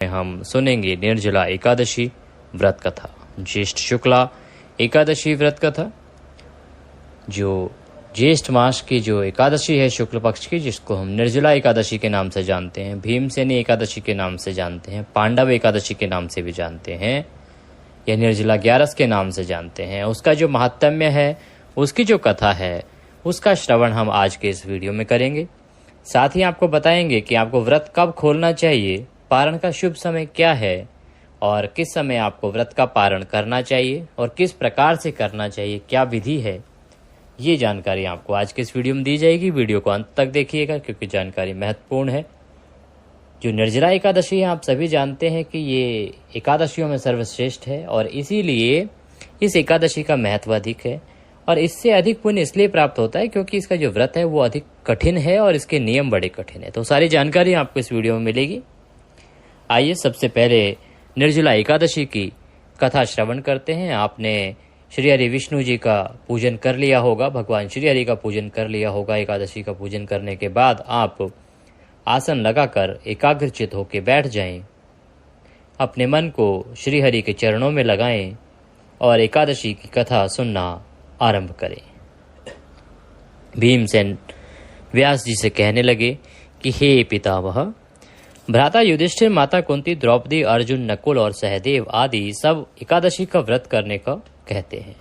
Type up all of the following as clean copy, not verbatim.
हम सुनेंगे निर्जला एकादशी व्रत कथा, ज्येष्ठ शुक्ला एकादशी व्रत कथा, जो ज्येष्ठ मास की जो एकादशी है शुक्ल पक्ष की, जिसको हम निर्जला एकादशी के नाम से जानते हैं, भीमसेनी एकादशी के नाम से जानते हैं, पांडव एकादशी के नाम से भी जानते हैं, या निर्जला 11 के नाम से जानते हैं। उसका जो महात्म्य है, उसकी जो कथा है, उसका श्रवण हम आज के इस वीडियो में करेंगे। साथ ही आपको बताएंगे कि आपको व्रत कब खोलना चाहिए, पारण का शुभ समय क्या है और किस समय आपको व्रत का पारण करना चाहिए और किस प्रकार से करना चाहिए, क्या विधि है, ये जानकारी आपको आज के इस वीडियो में दी जाएगी। वीडियो को अंत तक देखिएगा क्योंकि जानकारी महत्वपूर्ण है। जो निर्जला एकादशी है, आप सभी जानते हैं कि ये एकादशियों में सर्वश्रेष्ठ है और इसीलिए इस एकादशी का महत्व अधिक है और इससे अधिक पुण्य इसलिए प्राप्त होता है क्योंकि इसका जो व्रत है वो अधिक कठिन है और इसके नियम बड़े कठिन है। तो सारी जानकारी आपको इस वीडियो में मिलेगी। आइए सबसे पहले निर्जला एकादशी की कथा श्रवण करते हैं। आपने श्री हरि विष्णु जी का पूजन कर लिया होगा, भगवान श्री हरि का पूजन कर लिया होगा। एकादशी का पूजन करने के बाद आप आसन लगाकर एकाग्रचित होकर बैठ जाएं, अपने मन को श्री हरि के चरणों में लगाएं और एकादशी की कथा सुनना आरंभ करें। भीमसेन व्यास जी से कहने लगे कि हे पितामह, भ्राता युधिष्ठिर, माता कुंती, द्रौपदी, अर्जुन, नकुल और सहदेव आदि सब एकादशी का व्रत करने का कहते हैं,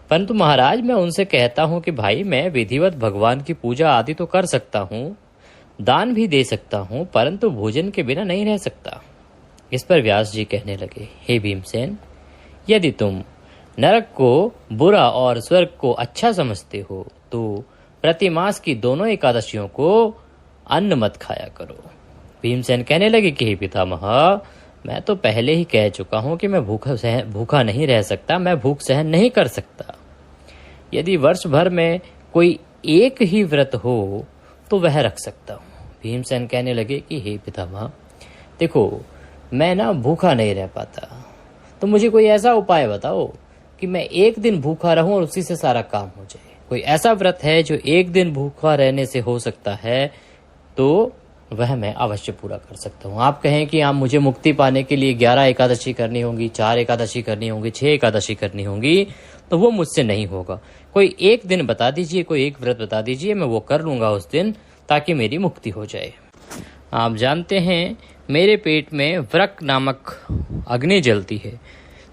परंतु महाराज मैं उनसे कहता हूँ कि भाई मैं विधिवत भगवान की पूजा आदि तो कर सकता हूँ, दान भी दे सकता हूँ, परंतु भोजन के बिना नहीं रह सकता। इस पर व्यास जी कहने लगे, हे भीमसेन, यदि तुम नरक को बुरा और स्वर्ग को अच्छा समझते हो तो प्रतिमास की दोनों एकादशियों को अन्न मत खाया करो। भीमसेन कहने लगे कि हे पितामह, मैं तो पहले ही कह चुका हूं कि मैं भूखा नहीं रह सकता, मैं भूख सहन नहीं कर सकता। यदि वर्ष भर में कोई एक ही व्रत हो तो वह रख सकता हूं। भीमसेन कहने लगे कि हे पितामह, देखो मैं ना भूखा नहीं रह पाता, तो मुझे कोई ऐसा उपाय बताओ कि मैं एक दिन भूखा रहूं और उसी से सारा काम हो जाए। कोई ऐसा व्रत है जो एक दिन भूखा रहने से हो सकता है तो वह मैं अवश्य पूरा कर सकता हूँ। आप कहें कि आप मुझे मुक्ति पाने के लिए 11 एकादशी करनी होंगी, 4 एकादशी करनी होंगी, 6 एकादशी करनी होंगी, तो वो मुझसे नहीं होगा। कोई एक दिन बता दीजिए, कोई एक व्रत बता दीजिए, मैं वो कर लूंगा उस दिन ताकि मेरी मुक्ति हो जाए। आप जानते हैं मेरे पेट में व्रक नामक अग्नि जलती है,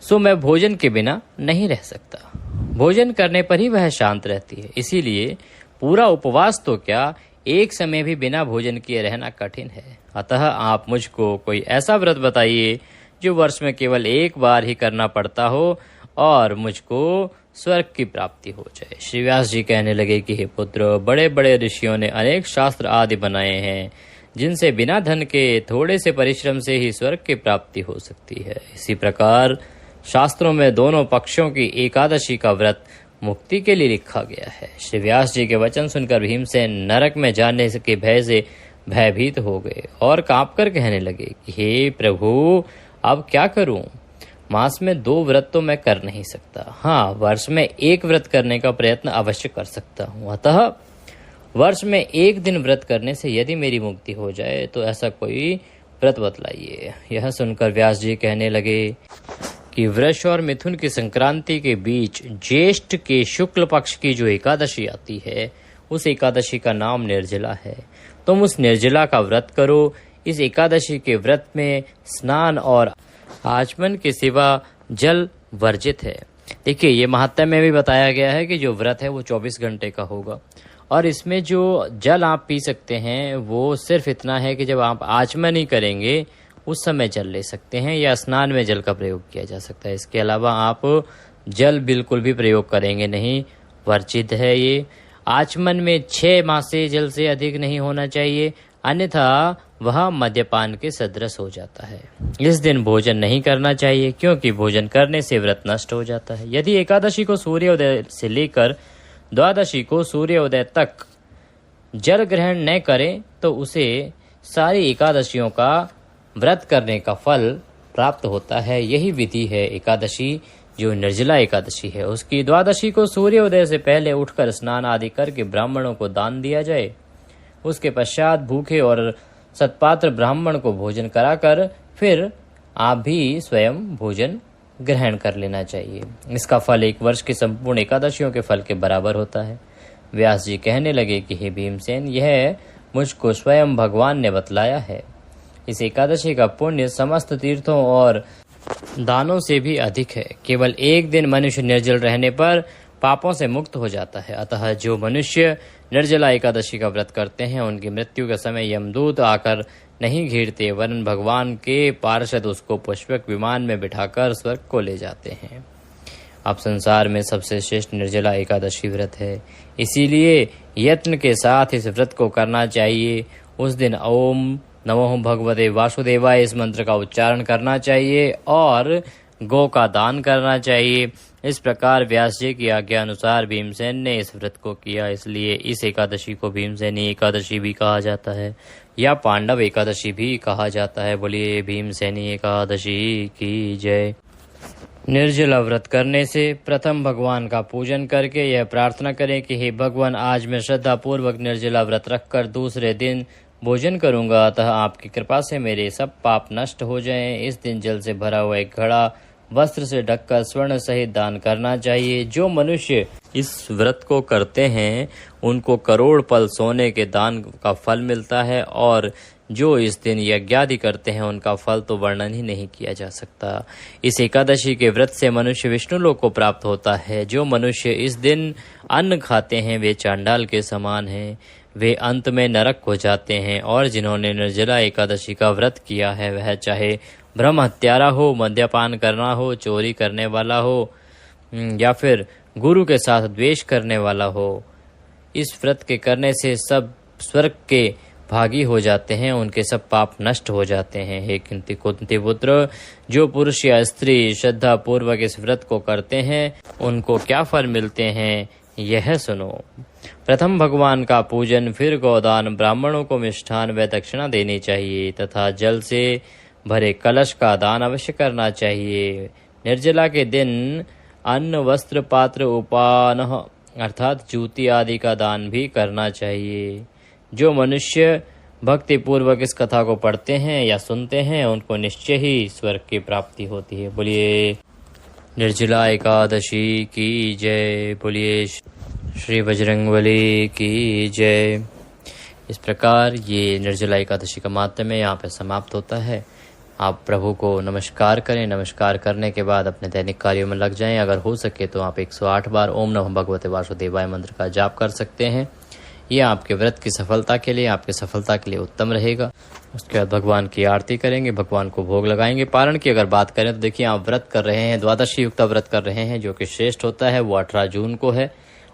सो मैं भोजन के बिना नहीं रह सकता। भोजन करने पर ही वह शांत रहती है, इसीलिए पूरा उपवास तो क्या, एक समय भी बिना भोजन किए रहना कठिन है। अतः आप मुझको कोई ऐसा व्रत बताइए जो वर्ष में केवल एक बार ही करना पड़ता हो और मुझको स्वर्ग की प्राप्ति हो जाए। श्री व्यास जी कहने लगे कि हे पुत्र, बड़े बड़े ऋषियों ने अनेक शास्त्र आदि बनाए हैं जिनसे बिना धन के थोड़े से परिश्रम से ही स्वर्ग की प्राप्ति हो सकती है। इसी प्रकार शास्त्रों में दोनों पक्षों की एकादशी का व्रत मुक्ति के लिए लिखा गया है। श्री व्यास जी के वचन सुनकर भीमसेन नरक में जाने के भय से भयभीत हो गए और कांपकर कहने लगे कि हे प्रभु, अब क्या करूं? मास में 2 व्रत तो मैं कर नहीं सकता, हाँ वर्ष में 1 व्रत करने का प्रयत्न अवश्य कर सकता हूं। अतः वर्ष में 1 दिन व्रत करने से यदि मेरी मुक्ति हो जाए तो ऐसा कोई व्रत बतलाइए। यह सुनकर व्यास जी कहने लगे कि वृष और मिथुन की संक्रांति के बीच ज्येष्ठ के शुक्ल पक्ष की जो एकादशी आती है, उस एकादशी का नाम निर्जला है। तुम उस निर्जला का व्रत करो। इस एकादशी के व्रत में स्नान और आचमन के सिवा जल वर्जित है। देखिए, ये महात्म्य में भी बताया गया है कि जो व्रत है वो 24 घंटे का होगा और इसमें जो जल आप पी सकते हैं वो सिर्फ इतना है कि जब आप आचमन ही करेंगे उस समय जल ले सकते हैं या स्नान में जल का प्रयोग किया जा सकता है। इसके अलावा आप जल बिल्कुल भी प्रयोग करेंगे नहीं, वर्जित है ये। आचमन में 6 मासे जल से अधिक नहीं होना चाहिए, अन्यथा वह मद्यपान के सदृश हो जाता है। इस दिन भोजन नहीं करना चाहिए क्योंकि भोजन करने से व्रत नष्ट हो जाता है। यदि एकादशी को सूर्योदय से लेकर द्वादशी को सूर्योदय तक जल ग्रहण न करें तो उसे सारी एकादशियों का व्रत करने का फल प्राप्त होता है। यही विधि है एकादशी जो निर्जला एकादशी है। उसकी द्वादशी को सूर्योदय से पहले उठकर स्नान आदि करके ब्राह्मणों को दान दिया जाए। उसके पश्चात भूखे और सत्पात्र ब्राह्मण को भोजन कराकर फिर आप भी स्वयं भोजन ग्रहण कर लेना चाहिए। इसका फल 1 वर्ष की संपूर्ण एकादशियों के फल के बराबर होता है। व्यास जी कहने लगे कि हे भीमसेन, यह मुझको स्वयं भगवान ने बतलाया है। इस एकादशी का पुण्य समस्त तीर्थों और दानों से भी अधिक है। केवल एक दिन मनुष्य निर्जल रहने पर पापों से मुक्त हो जाता है। अतः जो मनुष्य निर्जला एकादशी का व्रत करते हैं उनकी मृत्यु के समय यमदूत आकर नहीं घेरते, वरन भगवान के पार्षद उसको पुष्पक विमान में बिठाकर स्वर्ग को ले जाते हैं। अब संसार में सबसे श्रेष्ठ निर्जला एकादशी व्रत है, इसीलिए यत्न के साथ इस व्रत को करना चाहिए। उस दिन ओम नमो भगवते वासुदेवाय इस मंत्र का उच्चारण करना चाहिए और गौ का दान करना चाहिए। इस प्रकार व्यास जी की आज्ञा अनुसार भीमसेन ने इस व्रत को किया, इसलिए इस एकादशी को भीमसेनी एकादशी भी कहा जाता है या पांडव एकादशी भी कहा जाता है। बोलिए भीमसेनी एकादशी की जय। निर्जला व्रत करने से प्रथम भगवान का पूजन करके यह प्रार्थना करें कि हे भगवान, आज मैं श्रद्धा पूर्वक निर्जला व्रत रखकर दूसरे दिन भोजन करूंगा, अतः आपकी कृपा से मेरे सब पाप नष्ट हो जाएं। इस दिन जल से भरा हुआ एक घड़ा वस्त्र से ढककर स्वर्ण सहित दान करना चाहिए। जो मनुष्य इस व्रत को करते हैं उनको करोड़ पल सोने के दान का फल मिलता है, और जो इस दिन यज्ञादि करते हैं उनका फल तो वर्णन ही नहीं किया जा सकता। इस एकादशी के व्रत से मनुष्य विष्णु लोक को प्राप्त होता है। जो मनुष्य इस दिन अन्न खाते हैं वे चांडाल के समान हैं, वे अंत में नरक हो जाते हैं। और जिन्होंने निर्जला एकादशी का व्रत किया है वह चाहे ब्रह्म हत्यारा हो, मद्यपान करना हो, चोरी करने वाला हो या फिर गुरु के साथ द्वेष करने वाला हो, इस व्रत के करने से सब स्वर्ग के भागी हो जाते हैं, उनके सब पाप नष्ट हो जाते हैं। हे कुंती पुत्र, जो पुरुष या स्त्री श्रद्धा पूर्वक इस व्रत को करते हैं उनको क्या फल मिलते हैं यह सुनो। प्रथम भगवान का पूजन, फिर गोदान, ब्राह्मणों को मिष्ठान व दक्षिणा देनी चाहिए तथा जल से भरे कलश का दान अवश्य करना चाहिए। निर्जला के दिन अन्न, वस्त्र, पात्र, उपान अर्थात जूती आदि का दान भी करना चाहिए। जो मनुष्य भक्ति पूर्वक इस कथा को पढ़ते हैं या सुनते हैं उनको निश्चय ही स्वर्ग की प्राप्ति होती है। बोलिए निर्जला एकादशी की जय। बोलिए श्री बजरंगबली की जय। इस प्रकार ये निर्जला एकादशी का माहात्म्य यहाँ पे समाप्त होता है। आप प्रभु को नमस्कार करें। नमस्कार करने के बाद अपने दैनिक कार्यों में लग जाएं। अगर हो सके तो आप 108 बार ओम नमः भगवते वासुदेवाय मंत्र का जाप कर सकते हैं। ये आपके व्रत की सफलता के लिए, आपकी सफलता के लिए उत्तम रहेगा। उसके बाद भगवान की आरती करेंगे, भगवान को भोग लगाएंगे। पारण की अगर बात करें तो देखिए, आप व्रत कर रहे हैं, द्वादशी युक्त व्रत कर रहे हैं जो कि श्रेष्ठ होता है, वो 18 जून को है।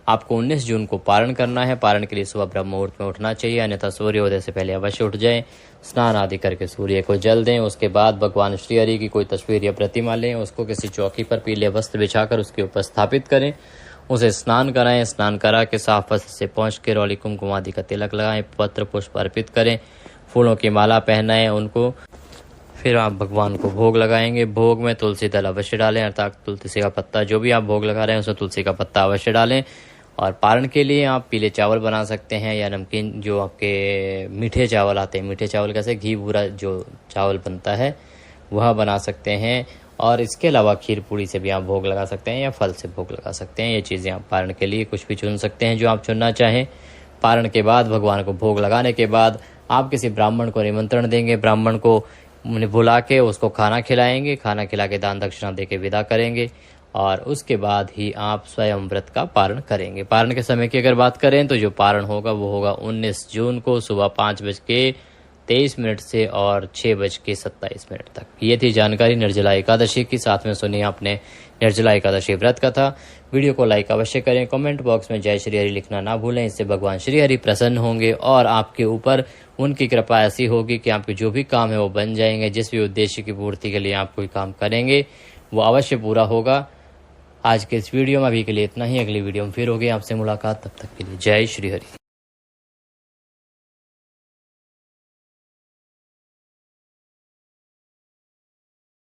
आपको 19 जून को पारण करना है। पारण के लिए सुबह ब्रह्म मुहूर्त में उठना चाहिए, अन्यथा सूर्योदय से पहले अवश्य उठ जाएं। स्नान आदि करके सूर्य को जल दें। उसके बाद भगवान श्री हरि की कोई तस्वीर या प्रतिमा लें, उसको किसी चौकी पर पीले वस्त्र बिछाकर उसके ऊपर स्थापित करें, उसे स्नान कराएं। स्नान करा के साफ वस्त्र से पोंछ के रौली कुमकुम आदि का तिलक लगाएं, पत्र पुष्प अर्पित करें, फूलों की माला पहनाएं उनको। फिर आप भगवान को भोग लगाएंगे। भोग में तुलसी दल अवश्य डालें, अर्थात तुलसी का पत्ता, जो भी आप भोग लगा रहे हैं उसमें तुलसी का पत्ता अवश्य डालें। और पारण के लिए आप पीले चावल बना सकते हैं या नमकीन, जो आपके मीठे चावल आते हैं, मीठे चावल कैसे घी भूरा जो चावल बनता है वह बना सकते हैं। और इसके अलावा खीर पूड़ी से भी आप भोग लगा सकते हैं या फल से भोग लगा सकते हैं। ये चीज़ें आप पारण के लिए कुछ भी चुन सकते हैं जो आप चुनना चाहें। पारण के बाद भगवान को भोग लगाने के बाद आप किसी ब्राह्मण को निमंत्रण देंगे, ब्राह्मण को बुला के उसको खाना खिलाएंगे, खाना खिला के दान दक्षिणा दे के विदा करेंगे और उसके बाद ही आप स्वयं व्रत का पारण करेंगे। पारण के समय की अगर बात करें तो जो पारण होगा वो होगा 19 जून को सुबह 5:23 से और 6:27 तक। ये थी जानकारी निर्जला एकादशी की। साथ में सुनिए आपने निर्जला एकादशी व्रत कथा। वीडियो को लाइक अवश्य करें। कमेंट बॉक्स में जय श्री हरि लिखना ना भूलें, इससे भगवान श्री हरि प्रसन्न होंगे और आपके ऊपर उनकी कृपा ऐसी होगी कि आपके जो भी काम है वो बन जाएंगे। जिस भी उद्देश्य की पूर्ति के लिए आप कोई काम करेंगे वो अवश्य पूरा होगा। आज के इस वीडियो में अभी के लिए इतना ही। अगली वीडियो में फिर होगी आपसे मुलाकात, तब तक के लिए जय श्री हरि।